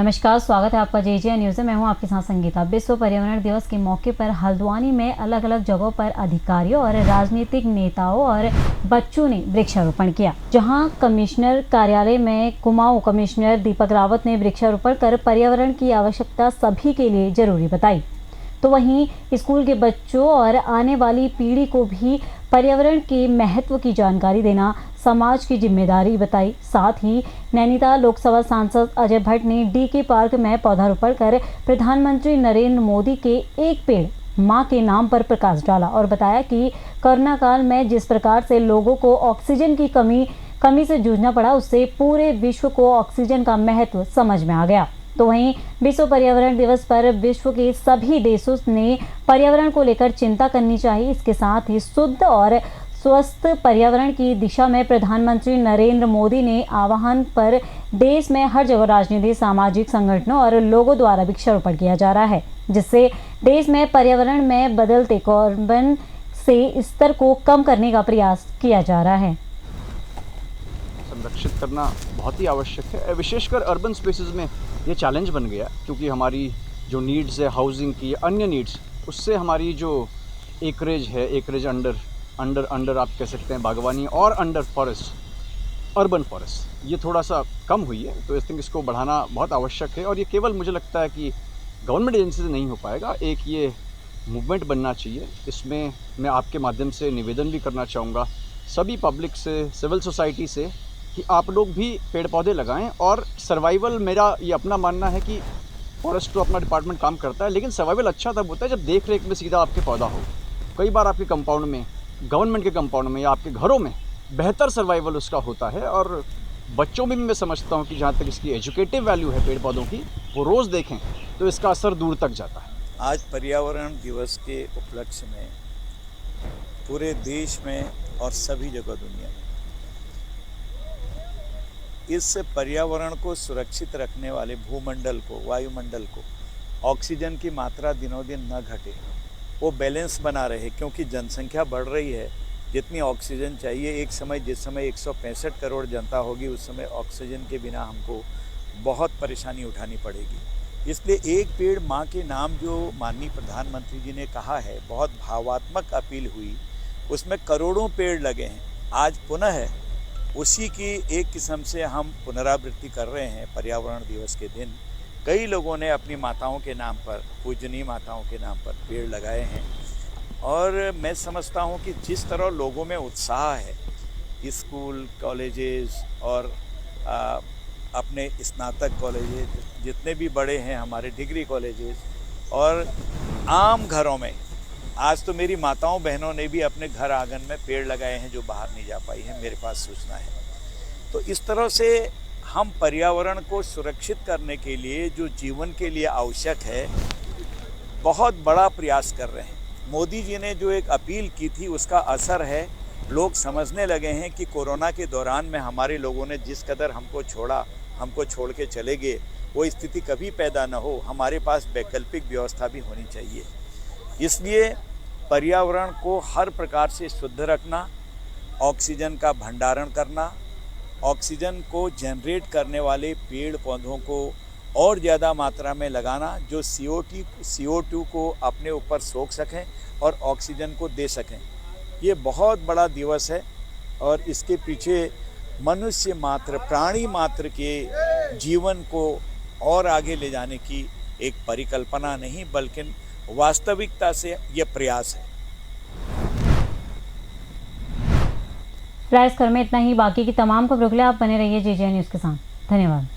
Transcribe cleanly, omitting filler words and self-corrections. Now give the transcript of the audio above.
नमस्कार, स्वागत है आपका जेजे न्यूज़ में। मैं हूं आपके साथ संगीता। विश्व पर्यावरण दिवस के मौके पर हल्द्वानी में अलग अलग जगहों पर अधिकारियों और राजनीतिक नेताओं और बच्चों ने वृक्षारोपण किया। जहां कमिश्नर कार्यालय में कुमाऊं कमिश्नर दीपक रावत ने वृक्षारोपण कर पर्यावरण की आवश्यकता सभी के लिए जरूरी बताई, तो वहीं स्कूल के बच्चों और आने वाली पीढ़ी को भी पर्यावरण के महत्व की जानकारी देना समाज की जिम्मेदारी बताई। साथ ही नैनीताल लोकसभा सांसद अजय भट्ट ने डीके पार्क में पौधारोपण कर प्रधानमंत्री नरेंद्र मोदी के एक पेड़ मां के नाम पर प्रकाश डाला और बताया कि कोरोना काल में जिस प्रकार से लोगों को ऑक्सीजन की कमी से जूझना पड़ा, उससे पूरे विश्व को ऑक्सीजन का महत्व समझ में आ गया। तो वहीं विश्व पर्यावरण दिवस पर विश्व के सभी देशों ने पर्यावरण को लेकर चिंता करनी चाहिए। इसके साथ ही शुद्ध और स्वस्थ पर्यावरण की दिशा में प्रधानमंत्री नरेंद्र मोदी ने आह्वान पर देश में हर जगह राजनीतिक, सामाजिक संगठनों और लोगों द्वारा वृक्षारोपण किया जा रहा है, जिससे देश में पर्यावरण में बदलते कार्बन से स्तर को कम करने का प्रयास किया जा रहा है। संरक्षित करना बहुत ही आवश्यक है। विशेषकर अर्बन स्पेसेस में ये चैलेंज बन गया, क्योंकि हमारी जो नीड्स है हाउसिंग की, अन्य नीड्स, उससे हमारी जो एकरेज है, एकरेज अंडर आप कह सकते हैं बागवानी और अंडर फॉरेस्ट, अर्बन फॉरेस्ट, ये थोड़ा सा कम हुई है। तो इसको बढ़ाना बहुत आवश्यक है और ये केवल मुझे लगता है कि गवर्नमेंट एजेंसी से नहीं हो पाएगा, एक ये मूवमेंट बनना चाहिए। इसमें मैं आपके माध्यम से निवेदन भी करना चाहूँगा सभी पब्लिक से, सिविल सोसाइटी से, कि आप लोग भी पेड़ पौधे लगाएं। और सर्वाइवल, मेरा ये अपना मानना है कि फॉरेस्ट तो अपना डिपार्टमेंट काम करता है, लेकिन सर्वाइवल अच्छा तब होता है जब देख रेख में सीधा आपके पौधा हो। कई बार आपके कंपाउंड में, गवर्नमेंट के कंपाउंड में या आपके घरों में बेहतर सर्वाइवल उसका होता है। और बच्चों में भी मैं समझता हूँ कि जहाँ तक इसकी एजुकेटिव वैल्यू है पेड़ पौधों की, वो रोज़ देखें तो इसका असर दूर तक जाता है। आज पर्यावरण दिवस के उपलक्ष्य में पूरे देश में और सभी जगह दुनिया में इस पर्यावरण को सुरक्षित रखने वाले भूमंडल को, वायुमंडल को, ऑक्सीजन की मात्रा दिनों दिन न घटे, वो बैलेंस बना रहे। क्योंकि जनसंख्या बढ़ रही है, जितनी ऑक्सीजन चाहिए, एक समय जिस समय 165 करोड़ जनता होगी, उस समय ऑक्सीजन के बिना हमको बहुत परेशानी उठानी पड़ेगी। इसलिए एक पेड़ माँ के नाम जो माननीय प्रधानमंत्री जी ने कहा है, बहुत भावात्मक अपील हुई, उसमें करोड़ों पेड़ लगे हैं। आज पुनः उसी की एक किस्म से हम पुनरावृत्ति कर रहे हैं। पर्यावरण दिवस के दिन कई लोगों ने अपनी माताओं के नाम पर, पूजनीय माताओं के नाम पर पेड़ लगाए हैं। और मैं समझता हूं कि जिस तरह लोगों में उत्साह है, स्कूल, कॉलेजेस और अपने स्नातक कॉलेजेस, जितने भी बड़े हैं हमारे डिग्री कॉलेजेस, और आम घरों में, आज तो मेरी माताओं बहनों ने भी अपने घर आंगन में पेड़ लगाए हैं जो बाहर नहीं जा पाई है, मेरे पास सूचना है। तो इस तरह से हम पर्यावरण को सुरक्षित करने के लिए, जो जीवन के लिए आवश्यक है, बहुत बड़ा प्रयास कर रहे हैं। मोदी जी ने जो एक अपील की थी, उसका असर है। लोग समझने लगे हैं कि कोरोना के दौरान में हमारे लोगों ने जिस कदर हमको छोड़ा, हमको छोड़ के चले गए, वो स्थिति कभी पैदा न हो। हमारे पास वैकल्पिक व्यवस्था भी होनी चाहिए। इसलिए पर्यावरण को हर प्रकार से शुद्ध रखना, ऑक्सीजन का भंडारण करना, ऑक्सीजन को जनरेट करने वाले पेड़ पौधों को और ज़्यादा मात्रा में लगाना, जो CO2 को अपने ऊपर सोख सकें और ऑक्सीजन को दे सकें। ये बहुत बड़ा दिवस है और इसके पीछे मनुष्य मात्र, प्राणी मात्र के जीवन को और आगे ले जाने की एक परिकल्पना नहीं, बल्कि वास्तविकता से ये प्रयास है। राइस कर में इतना ही। बाकी की तमाम खबरों के लिए आप बने रहिए जेजे न्यूज़ के साथ। धन्यवाद।